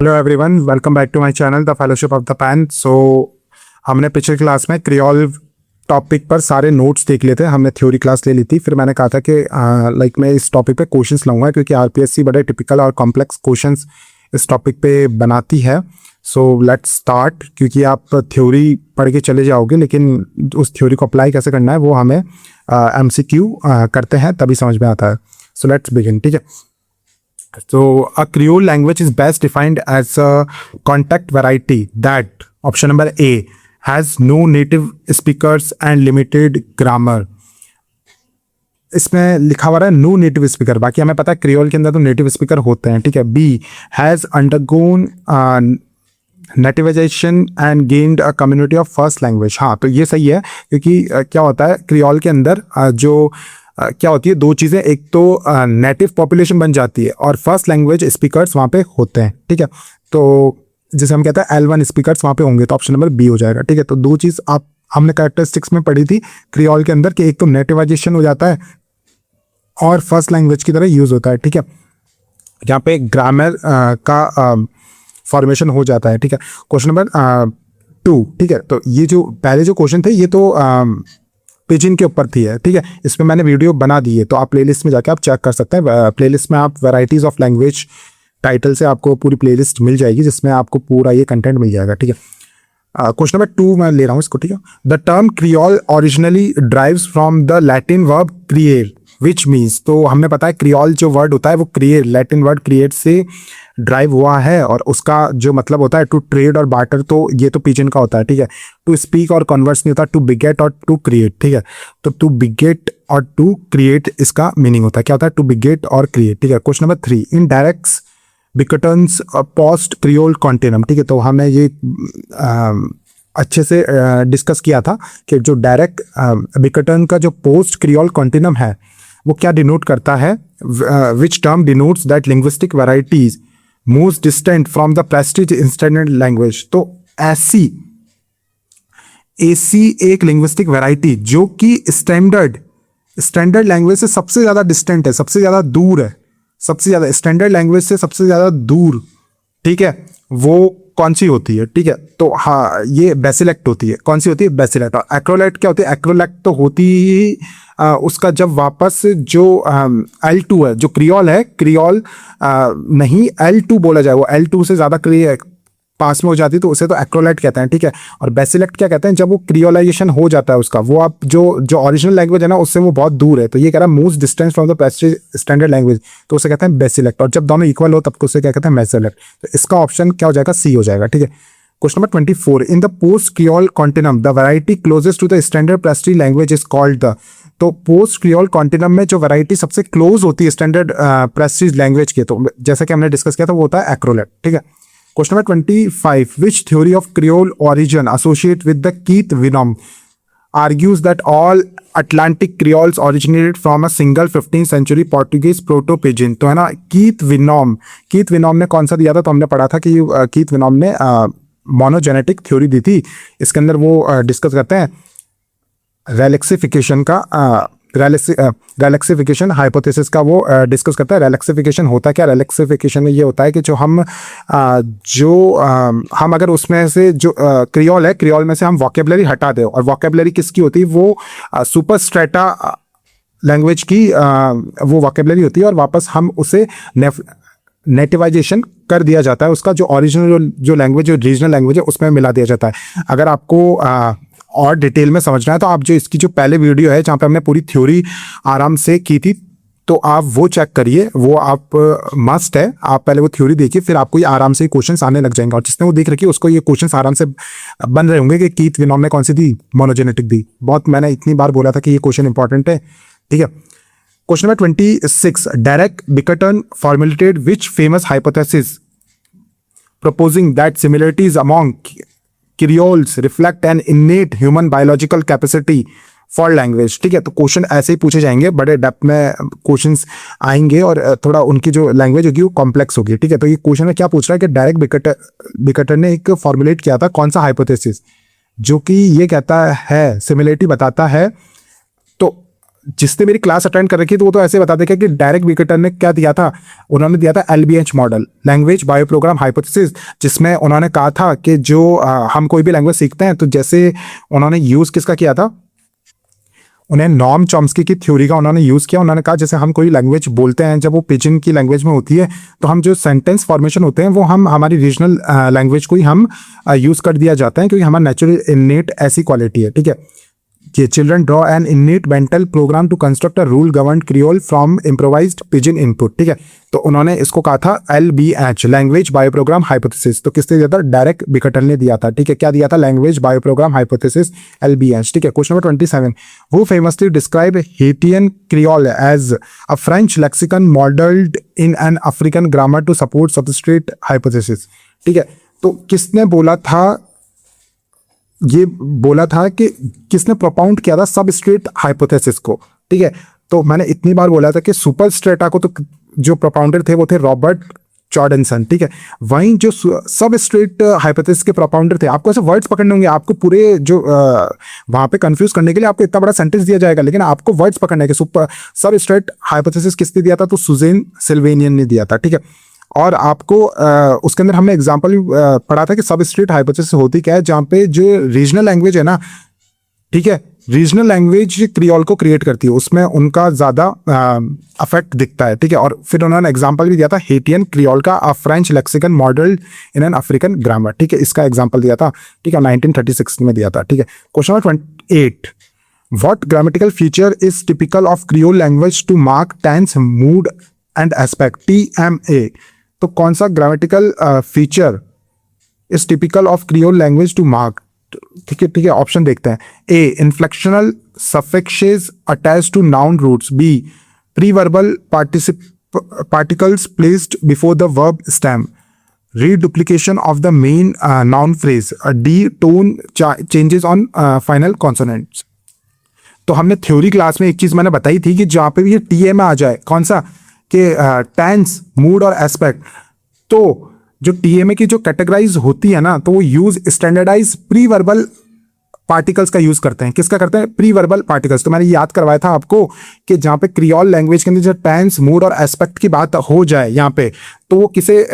Hello everyone, welcome back to my channel the fellowship of the pen. So हमने पिछले class में creole topic पर सारे notes देख लिए थे। हमने थ्योरी क्लास ले ली थी। फिर मैंने कहा था कि मैं इस टॉपिक पे क्वेश्चंस लाऊंगा क्योंकि आरपीएससी बड़े टिपिकल और कॉम्प्लेक्स क्वेश्चंस इस टॉपिक पे बनाती है। So let's start. क्योंकि आप थ्योरी पढ़ के चले जाओगे लेकिन उस थ्योरी को अप्लाई कैसे करना है वो हमें एमसीक्यू करते हैं तभी समझ में आता है। So let's begin. ठीक है। So a Creole language is best defined as a contact variety that, option number A, has no native speakers and limited grammar. इसमें लिखा हुआ है नो नेटिव स्पीकर, बाकी हमें पता है क्रियोल के अंदर तो नेटिव स्पीकर होते हैं। ठीक है। B has undergone nativization and gained a community of first language. हाँ, तो ये सही है क्योंकि क्या होता है क्रियोल के अंदर जो क्या होती है, दो चीज़ें, एक तो नेटिव पॉपुलेशन बन जाती है और फर्स्ट लैंग्वेज स्पीकर्स वहाँ पे होते हैं। ठीक है। तो जैसे हम कहते हैं L1 स्पीकर्स वहाँ पे होंगे, तो ऑप्शन नंबर बी हो जाएगा। ठीक है। तो दो चीज़ हमने कैरेक्टरिस्टिक्स में पढ़ी थी क्रियोल के अंदर कि एक तो नेटिवाइजेशन हो जाता है और फर्स्ट लैंग्वेज की तरह यूज़ होता है। ठीक है। यहाँ पे ग्रामर का फॉर्मेशन हो जाता है। ठीक है। Question number 2। ठीक है। तो ये जो पहले जो क्वेश्चन थे ये तो पिजिन के ऊपर थी है। ठीक है। इसमें मैंने वीडियो बना दी है तो आप प्लेलिस्ट में जाके आप चेक कर सकते हैं। प्लेलिस्ट में आप वैराइटीज ऑफ लैंग्वेज टाइटल से आपको पूरी प्लेलिस्ट मिल जाएगी जिसमें आपको पूरा ये कंटेंट मिल जाएगा। ठीक है। क्वेश्चन नंबर 2 मैं ले रहा हूँ इसको। ठीक है। The term creole originally drives from the Latin verb create which means. तो हमने पता है क्रियोल जो वर्ड होता है वो क्रिएट, लैटिन वर्ड क्रिएट से ड्राइव हुआ है और उसका जो मतलब होता है टू ट्रेड और बार्टर, तो ये तो पिजन का होता है। ठीक है। टू स्पीक और कन्वर्स नहीं होता, टू बिगेट और टू क्रिएट। ठीक है। तो टू बिगेट और टू क्रिएट इसका मीनिंग होता है। क्या होता है? टू बिगेट और क्रिएट। ठीक है। Question number 3। इन डायरेक्ट्स बिकटन्स पोस्ट क्रियोल कॉन्टिनम। ठीक है। तो हमने ये अच्छे से डिस्कस किया था कि जो डायरेक्ट बिकटन का जो पोस्ट क्रियोल कॉन्टिनम है वो क्या डिनोट करता है, which term denotes that linguistic varieties most distant from the Prestige standard language. तो ऐसी एक लिंग्विस्टिक वैरायटी जो कि स्टैंडर्ड लैंग्वेज से सबसे ज्यादा डिस्टेंट है, सबसे ज्यादा दूर है, सबसे ज्यादा स्टैंडर्ड लैंग्वेज से सबसे ज्यादा दूर, ठीक है, वो कौन सी होती है? ठीक है। तो हाँ, ये बेसिलेक्ट होती है। कौन सी होती है? बेसिलेक्ट। और एक्रोलेक्ट क्या होती है? एक्रोलेक्ट तो होती ही उसका जब वापस जो L2 है, जो क्रियोल है, क्रियोल नहीं L2 बोला जाए, वो L2 से ज़्यादा पास में हो जाती है तो उसे तो एक्रोलेट कहते हैं। ठीक है। और बेसिलेक्ट क्या कहते हैं? जब वो क्रियोलाइजेशन हो जाता है उसका, वो आप जो ओरिजिनल लैंग्वेज है ना उससे वो बहुत दूर है, तो ये कह रहा है most distance from the Prestige standard language, तो उसे कहते हैं बेसिलेक्ट। और जब दोनों इक्वल हो तब तो उसे क्या कहते हैं? मेसिलेक्ट। तो इसका ऑप्शन क्या हो जाएगा? सी हो जाएगा। ठीक है। Question number 24। In the post creole continuum the variety closest to the standard prestige language is called the. तो पोस्ट क्रियोल कॉन्टिनम में जो वैरायटी सबसे क्लोज होती है स्टैंडर्ड प्रेस्टीज लैंग्वेज के, तो जैसा कि हमने डिस्कस किया था वो होता है एक्रोलेट। ठीक है। Question number 25। Which theory of creole origin associate with the Keith venom argues that all Atlantic Creoles originated from a single 15th century Portuguese proto-pidgin। तो है ना, कीथ विनोम ने कौन सा दिया था? तो हमने पढ़ा था कि कीथ विनोम ने मोनोजेनेटिक थ्योरी दी थी। इसके अंदर वो डिस्कस करते हैं रेलेक्सिफिकेशन का, रेलेक्सिफिकेशन हाइपोथेसिस का वो डिस्कस करता है। रेलेक्सिफिकेशन होता है क्या? रेलेक्सिफिकेशन में ये होता है कि जो हम अगर उसमें से जो क्रियोल है, क्रियोल में से हम वोकेबलरी हटा दें, और वोकेबलरी किसकी होती है? वो सुपर स्ट्रेटा लैंग्वेज की वो वोकेबलरी होती है और वापस हम उसे नेटिवाइजेशन कर दिया जाता है, उसका जो ओरिजिनल जो लैंग्वेज, जो रीजनल लैंग्वेज है उसमें मिला दिया जाता है। अगर आपको और डिटेल में समझना है तो आप जो इसकी जो पहले वीडियो है जहाँ पे हमने पूरी थ्योरी आराम से की थी, तो आप वो चेक करिए, वो आप मस्ट है, आप पहले वो थ्योरी देखिए, फिर आपको ये आराम से क्वेश्चंस आने लग जाएंगे। और जिसने वो देख रखी है उसको ये क्वेश्चंस आराम से बन रहे होंगे कि कीथ विनोम ने कौन सी दी? मोनोजेनेटिक दी। बहुत मैंने इतनी बार बोला था कि ये क्वेश्चन इंपॉर्टेंट है। ठीक है। Question number 26। Direct Bickerton formulated which famous hypothesis proposing that similarities among Creoles reflect an innate human biological capacity for language। ठीक है। तो क्वेश्चन ऐसे ही पूछे जाएंगे, बड़े डेप्थ में क्वेश्चंस आएंगे और थोड़ा उनकी जो लैंग्वेज होगी वो कॉम्प्लेक्स होगी। ठीक है। तो ये क्वेश्चन में क्या पूछ रहा है कि डायरेक्ट बिकटर ने एक फॉर्मुलेट किया था, कौन सा हाइपोथेसिस, जो कि ये कहता है, सिमिलरिटी बताता है। तो जिसने मेरी क्लास अटेंड कर रखी है तो वो तो ऐसे बता देगा कि डायरेक्ट विकेटर ने क्या दिया था, उन्होंने दिया था LBH model, language bio program hypothesis, जिसमें उन्होंने कहा था कि जो हम कोई भी लैंग्वेज सीखते हैं तो जैसे उन्होंने यूज़ किसका किया था, उन्हें नॉर्म चॉम्स्की की थ्योरी का उन्होंने यूज़ किया। उन्होंने कहा जैसे हम कोई लैंग्वेज बोलते हैं, जब वो पिजन की लैंग्वेज में होती है तो हम जो सेंटेंस फॉर्मेशन होते हैं वो हम हमारी रीजनल लैंग्वेज को ही हम यूज़ कर दिया जाता है, क्योंकि हमारा नेचुरल इन्नेट ऐसी क्वालिटी है, ठीक है। कि children draw an innate mental program to construct a rule govern creole from improvised pidgin input, ठीक है। तो उन्होंने इसको कहा था LBH, language bio program hypothesis. तो किसने दिया था, डायरेक्ट बिकटल ने दिया था, ठीक है। क्या दिया था, language bio program hypothesis LBH, ठीक है। Question number 27, who famously describe Haitian creole as a French lexicon modelled in an African grammar to support substrate hypothesis, ठीक है। तो किसने बोला था, ये बोला था कि किसने प्रोपाउंड किया था सबस्ट्रेट हाइपोथेसिस को, ठीक है। तो मैंने इतनी बार बोला था कि सुपर स्ट्रेटा को तो जो प्रोपाउंडर थे वो थे रॉबर्ट जॉर्डनसन, ठीक है। वहीं जो सबस्ट्रेट हाइपोथेसिस के प्रोपाउंडर थे, आपको ऐसे वर्ड्स पकड़ने होंगे, आपको पूरे जो वहां पे कंफ्यूज करने के लिए आपको इतना बड़ा सेंटेंस दिया जाएगा, लेकिन आपको वर्ड्स पकड़ने के सुपर सबस्ट्रेट हाइपोथेसिस किसने दिया था, तो सुजेन सिल्वेनियन ने दिया था, ठीक है। और आपको उसके अंदर हमने एग्जांपल भी पढ़ा था कि सबस्ट्रेट हाइपोथेसिस होती क्या है, जहाँ पे जो रीजनल लैंग्वेज है ना, ठीक है, रीजनल लैंग्वेज क्रियोल को क्रिएट करती है, उसमें उनका ज़्यादा अफेक्ट दिखता है, ठीक है। और फिर उन्होंने एग्जांपल भी दिया था हेटियन क्रियोल का, अ French lexicon model in an African grammar, ठीक है। इसका एग्जांपल दिया था, ठीक है, 1936 में दिया था, ठीक है। Question number 28, what grammatical feature is typical of creole language to mark tense, mood and aspect, TMA। तो कौन सा grammatical feature is typical of creole language to mark, ठीक है, ठीक है। ऑप्शन देखते हैं, A inflectional suffixes attached to noun roots, B preverbal particles placed before the verb stem, reduplication of the main noun phrase, D tone changes on final consonants। तो हमने theory class में एक चीज मैंने बताई थी कि जहाँ पे भी ये TMA आ जाए, कौन सा, कि टेंस, मूड और एस्पेक्ट, तो जो TMA की जो कैटेगराइज होती है ना, तो वो use standardize preverbal particles का यूज करते हैं। किसका करते हैं, प्री वर्बल पार्टिकल्स। तो मैंने याद करवाया था आपको कि जहाँ पे क्रियोल लैंग्वेज के अंदर जो टेंस, मूड और एस्पेक्ट की बात हो जाए यहाँ पे, तो वो किसे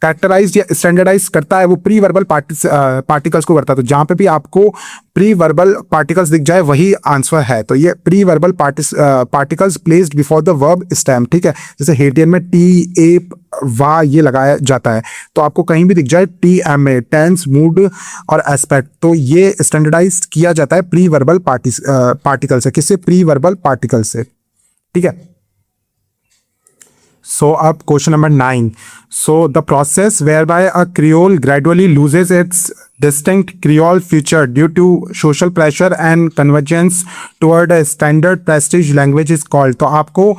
कैरेक्टराइज या स्टैंडर्डाइज करता है, वो प्री वर्बल पार्टिकल्स को करता है। तो जहां पे भी आपको प्री वर्बल पार्टिकल्स दिख जाए वही आंसर है। तो ये pre verbal particles placed before the verb stem, ठीक है। जैसे हेटियन में टी, एप, वा ये लगाया जाता है, तो आपको कहीं भी दिख जाए TMA, टेंस, मूड और एस्पेक्ट, तो ये स्टैंडर्डाइज किया जाता है प्री वर्बल पार्टिकल से। किससे, प्री वर्बल पार्टिकल से, ठीक है। So up question number 9. So the process whereby a Creole gradually loses its distinct Creole feature due to social pressure and convergence toward a standard prestige language is called। तो आपको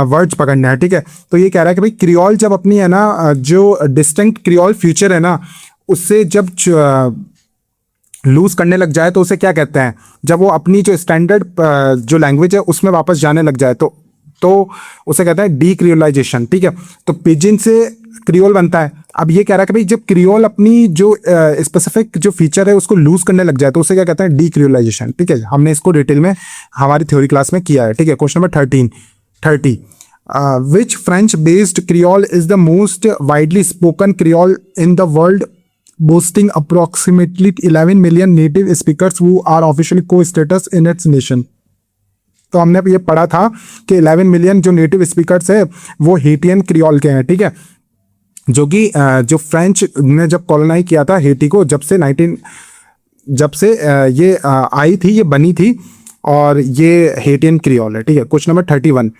words पकड़ना है, ठीक है। तो ये कह रहा है कि भाई क्रियोल जब अपनी है ना जो डिस्टिंक्ट क्रियोल फीचर है ना, उससे जब लूज करने लग जाए तो उसे क्या कहते हैं, जब वो अपनी जो स्टैंडर्ड जो लैंग्वेज है उसमें वापस जाने लग जाए तो उसे कहते हैं डीक्रियोलाइजेशन, ठीक है। तो पिजिन से क्रियोल बनता है। अब ये कह रहा है कि भाई जब क्रियोल अपनी जो स्पेसिफिक जो फीचर है उसको लूज करने लग जाए तो उसे क्या कहते हैं, डीक्रियोलाइजेशन, ठीक है। हमने इसको डिटेल में हमारी थ्योरी क्लास में किया है, ठीक है। Question number 30, which French based creole is the most widely spoken creole in the world, boasting approximately 11 million native speakers who are officially co-status in its nation। तो हमने ये पढ़ा था कि 11 मिलियन जो नेटिव स्पीकर्स है वो हेटियन क्रियोल के हैं, ठीक है। जो कि जो फ्रेंच ने जब कॉलोनाइज किया था हेटी को, जब से ये आई थी, ये बनी थी, और ये हेटियन क्रियोल है, ठीक है। Question number 31,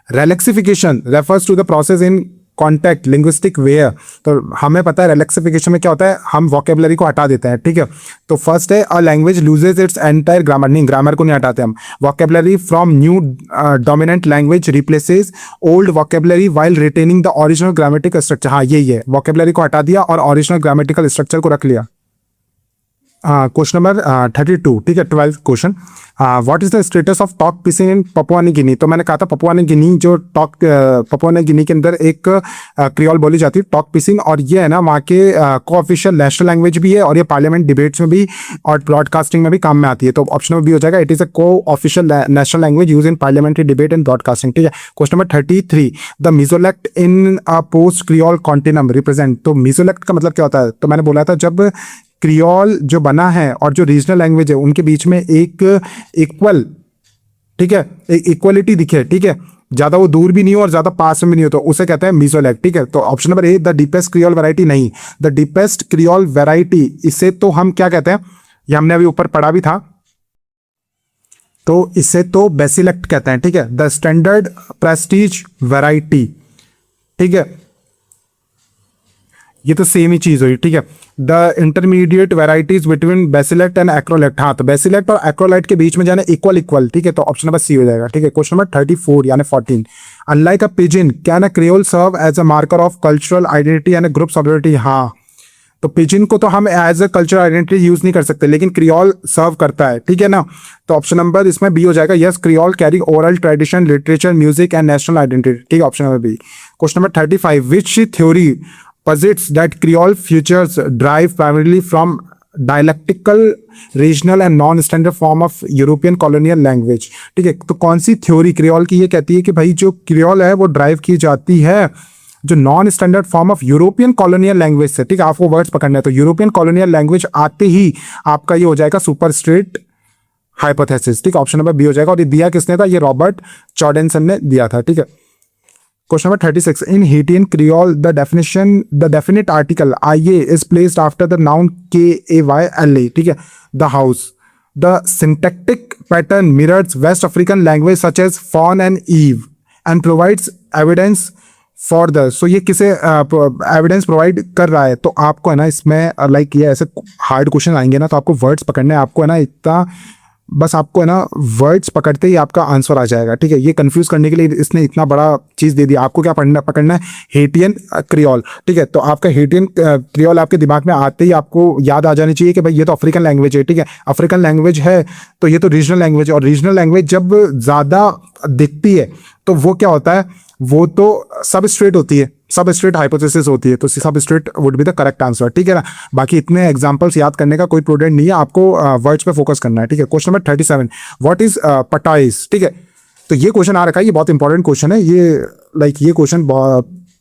relexification refers to the process in contact linguistic where. तो हमें पता है रेलेक्सिफिकेशन में क्या होता है, हम वोकेबलरी को हटा देते हैं, ठीक है। तो फर्स्ट है, a language loses its entire grammar, नहीं ग्रामर को नहीं हटाते हम, vocabulary from new dominant language replaces old vocabulary while retaining the original grammatical structure. हाँ यही है, वोकेबलरी को हटा दिया और ओरिजिनल ग्रामेटिकल स्ट्रक्चर को रख लिया। क्वेश्चन नंबर 32, ठीक है, 12th question. What is the status of Tok Pisin in Papua New Guinea? तो मैंने कहा था पपुआ न्यू गिनी जो पपुआ न्यू गिनी के अंदर एक क्रियोल बोली जाती है, टॉक पिसिंग, और ये है ना वहाँ के को-ऑफिशियल नेशनल लैंग्वेज भी है, और ये पार्लियामेंट डिबेट्स में भी और ब्रॉडकास्टिंग में भी काम में आती है। तो ऑप्शन नंबर बी हो जाएगा, it is a co-official national language use in parliamentary debate and broadcasting, ठीक है। Question number 33, the mesolect in a post creole continuum represent. तो मीजोलेक्ट का मतलब क्या होता है? तो मैंने बोला था जब क्रियोल जो बना है और जो रीजनल लैंग्वेज है उनके बीच में एक इक्वल, ठीक है, एक इक्वलिटी दिखे, ठीक है, ज्यादा वो दूर भी नहीं हो और ज्यादा पास में भी नहीं हो, तो उसे कहते हैं मीजोलेक्ट, ठीक है। तो option number A, the deepest creole variety, नहीं, द डीपेस्ट क्रियोल वैरायटी, इसे तो हम क्या कहते हैं, ये हमने अभी ऊपर पढ़ा भी था, तो इसे तो बेसिलेक्ट कहते हैं, ठीक है। द स्टैंडर्ड प्रेस्टीज वैरायटी, ठीक है, ये तो सेम ही चीज हुई, ठीक है। The intermediate varieties between basilect and acrolect, हाँ, तो बेसिलेक्ट और एक्रोलाइट के बीच में जाना इक्वल इक्वल, ठीक है, तो ऑप्शन नंबर सी हो जाएगा, ठीक है। क्वेश्चन नंबर 34 यानी 14, unlike a pidgin can a creole serve as a marker of cultural identity and group solidarity? हाँ, तो पिजिन को तो हम as a cultural identity use नहीं कर सकते, लेकिन क्रियोल सर्व करता है, ठीक है ना। तो ऑप्शन नंबर इसमें बी हो जाएगा, yes, Creole carry oral tradition, literature, music and national identity, ठीक है, option number B. Question number 35, which theory posits that Creole features derive primarily from dialectical, regional and non-standard form of European colonial language, ठीक है। तो कौन सी theory creole की ये कहती है कि भाई जो क्रियोल है वो ड्राइव की जाती है जो non standard form of European colonial language से, ठीक है, आपको वर्ड्स पकड़ना है, तो यूरोपियन कॉलोनियल लैंग्वेज आते ही आपका ये हो जाएगा सुपर स्ट्रेट हाइपोथेसिस, ठीक है, ऑप्शन नंबर बी हो जाएगा। और ये दिया किसने था? ये रॉबर्ट जॉर्डेनसन ने दिया था, ठीक है। Question number 36. In Haitian Creole, the definite article "aye" is placed after the noun "kayla." ठीक है, the house. The syntactic pattern mirrors West African language such as Fawn and Eve and provides evidence for the. So ये किसे evidence provide कर रहा है? तो आपको है ना इसमें लाइक ये ऐसे हार्ड क्वेश्चन आएंगे ना, तो आपको वर्ड्स पकड़ने हैं, आपको है ना इतना बस आपको है ना वर्ड्स पकड़ते ही आपका आंसर आ जाएगा, ठीक है। ये कंफ्यूज करने के लिए इसने इतना बड़ा चीज दे दिया। आपको क्या पकड़ना है? हेटियन क्रियोल, ठीक है। तो आपका हेटियन क्रियोल आपके दिमाग में आते ही आपको याद आ जानी चाहिए कि भाई ये तो अफ्रीकन लैंग्वेज है, ठीक है, अफ्रीकन लैंग्वेज है तो ये तो रीजनल लैंग्वेज है, और रीजनल लैंग्वेज जब ज्यादा दिखती है तो वो क्या होता है, वो तो सब स्ट्रेट होती है, सब स्ट्रेट हाइपोथेसिस होती है, तो सब straight would be the correct answer, ठीक है ना। बाकी इतने एग्जांपल्स याद करने का कोई प्रूडेंट नहीं है, आपको वर्ड्स पे फोकस करना है, ठीक है। क्वेश्चन नंबर 37, व्हाट इज पटाइज, ठीक है। तो ये क्वेश्चन आ रखा है, ये बहुत इंपॉर्टेंट क्वेश्चन है, ये लाइक ये क्वेश्चन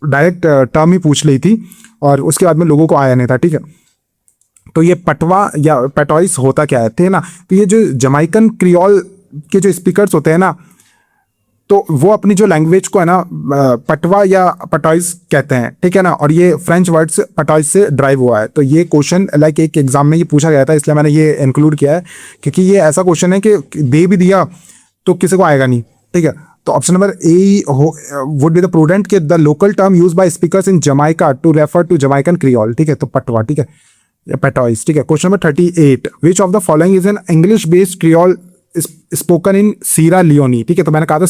डायरेक्ट टर्म ही पूछ ली थी और उसके बाद में लोगों को आया नहीं था, ठीक है। तो ये पटवा या पटॉइस होता क्या है, थे ना, तो ये जो जमाइकन क्रियोल के जो स्पीकर्स होते हैं ना, तो वो अपनी जो लैंग्वेज को है ना पटवा या पटॉइस कहते हैं, ठीक है ना, और ये फ्रेंच वर्ड्स पटॉइस से ड्राइव हुआ है। तो ये क्वेश्चन लाइक एक एग्जाम में ये पूछा गया था, इसलिए मैंने ये इंक्लूड किया है, क्योंकि ये ऐसा क्वेश्चन है कि दे भी दिया तो किसी को आएगा नहीं, ठीक है। तो option number A would be the prudent कि the local term use by speakers in Jamaica to refer to Jamaican creole, ठीक है, तो पटवा, ठीक है, पेटॉइस, ठीक है। Question number 38, which of the following is an English based creole spoken in Sierra Leone, ठीक है। तो मैंने कहा था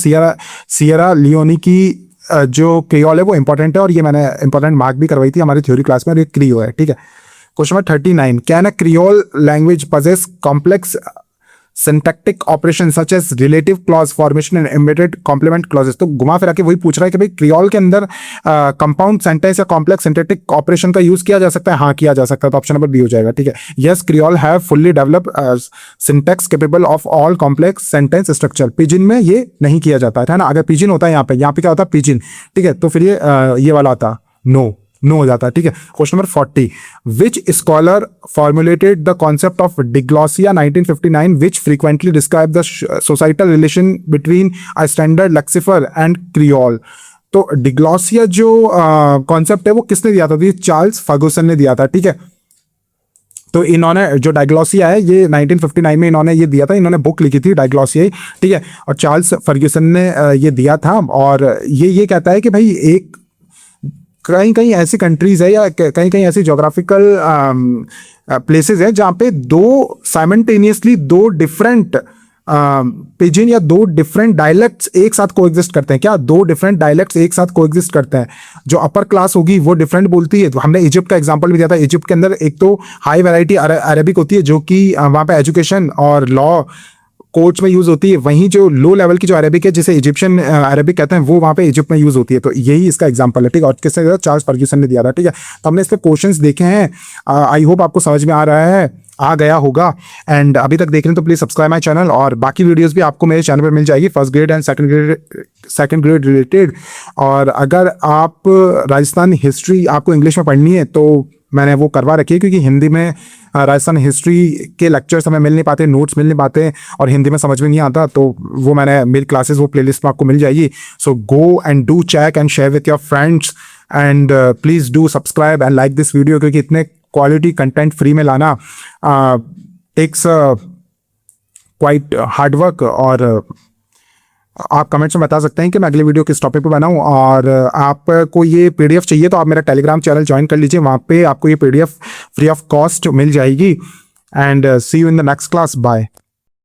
सीरा लियोनी की जो क्रियोल है वो इंपॉर्टेंट है, और ये मैंने इंपॉर्टेंट मार्क भी करवाई थी हमारी थ्योरी क्लास में, और ये क्रियो है, ठीक है। Question number 39, can a Creole language possess complex syntactic operation such as relative clause formation and embedded complement clauses? तो घुमा फिरा के वही पूछ रहा है कि भाई क्रियोल के अंदर कंपाउंड सेंटेंस या कॉम्प्लेक्स सिंटैक्टिक ऑपरेशन का यूज किया जा सकता है? हाँ, किया जा सकता है, तो ऑप्शन नंबर बी हो जाएगा, ठीक है। Yes, creole have fully developed syntax capable of all complex sentence structure. Pidgin में ये नहीं किया जाता है ना, अगर पिजिन होता है यहाँ पे क्या होता है? पिजिन, ठीक है, तो फिर ये वाला आता नो हो जाता है, ठीक है। Question number 40, which scholar formulated the concept of diglossia 1959 which frequently describe the societal relation between a standard lexifier and creole? तो डिग्लॉसिया जो कॉन्सेप्ट है वो किसने दिया था? तो ये चार्ल्स फर्गुसन ने दिया था, ठीक है। तो इन्होंने जो डायग्लॉसिया है ये 1959 में इन्होंने ये दिया था, इन्होंने बुक लिखी थी डायग्लॉसिया, ठीक है, और चार्ल्स फर्ग्यूसन ने ये दिया था, और ये कहता है कि भाई एक कहीं ऐसी कंट्रीज है या कहीं ऐसी जोग्राफिकल प्लेसेस है जहाँ पे दो साइमल्टेनियसली दो डिफरेंट पिजिन या दो डिफरेंट डायलेक्ट्स एक साथ कोएग्जिस्ट करते हैं। क्या दो डिफरेंट डायलेक्ट्स एक साथ कोएग्जिस्ट करते हैं? जो अपर क्लास होगी वो डिफरेंट बोलती है। तो हमने इजिप्ट का एग्जांपल भी दिया था। इजिप्ट के अंदर एक तो हाई वैरायटी अरेबिक होती है जो कि वहाँ पे एजुकेशन और लॉ कोर्ट्स में यूज होती है। वहीं जो लो लेवल की जो अरेबिक है जिसे इजिप्शियन अरेबिक कहते हैं वो वहाँ पे इजिप्ट में यूज होती है। तो यही इसका एग्जांपल है, ठीक है। और किसने दिया? चार्ल्स फर्ग्यूसन ने दिया था, ठीक है। तो हमने इस पे क्वेश्चंस देखे हैं। आई होप आपको समझ में आ गया होगा। एंड अभी तक देख रहे हैं तो प्लीज सब्सक्राइब माय चैनल, और बाकी वीडियोस भी आपको मेरे चैनल पर मिल जाएगी, first grade and second grade related. और अगर आप राजस्थान हिस्ट्री आपको इंग्लिश में पढ़नी है तो मैंने वो करवा रखी है, क्योंकि हिंदी में राजस्थान हिस्ट्री के लेक्चर्स हमें मिल नहीं पाते, नोट्स मिल नहीं पाते और हिंदी में समझ में नहीं आता। तो वो मैंने मेरी क्लासेस वो प्लेलिस्ट में आपको मिल जाएगी। So go and do check and share with your friends and please do subscribe and like this video, क्योंकि इतने क्वालिटी कंटेंट फ्री में लाना टेक्स क्वाइट हार्ड वर्क। और आप कमेंट्स में बता सकते हैं कि मैं अगली वीडियो किस टॉपिक पे बनाऊं। और आपको ये पीडीएफ चाहिए तो आप मेरा टेलीग्राम चैनल ज्वाइन कर लीजिए, वहाँ पे आपको ये पीडीएफ फ्री ऑफ कॉस्ट मिल जाएगी। And see you in the next class, bye.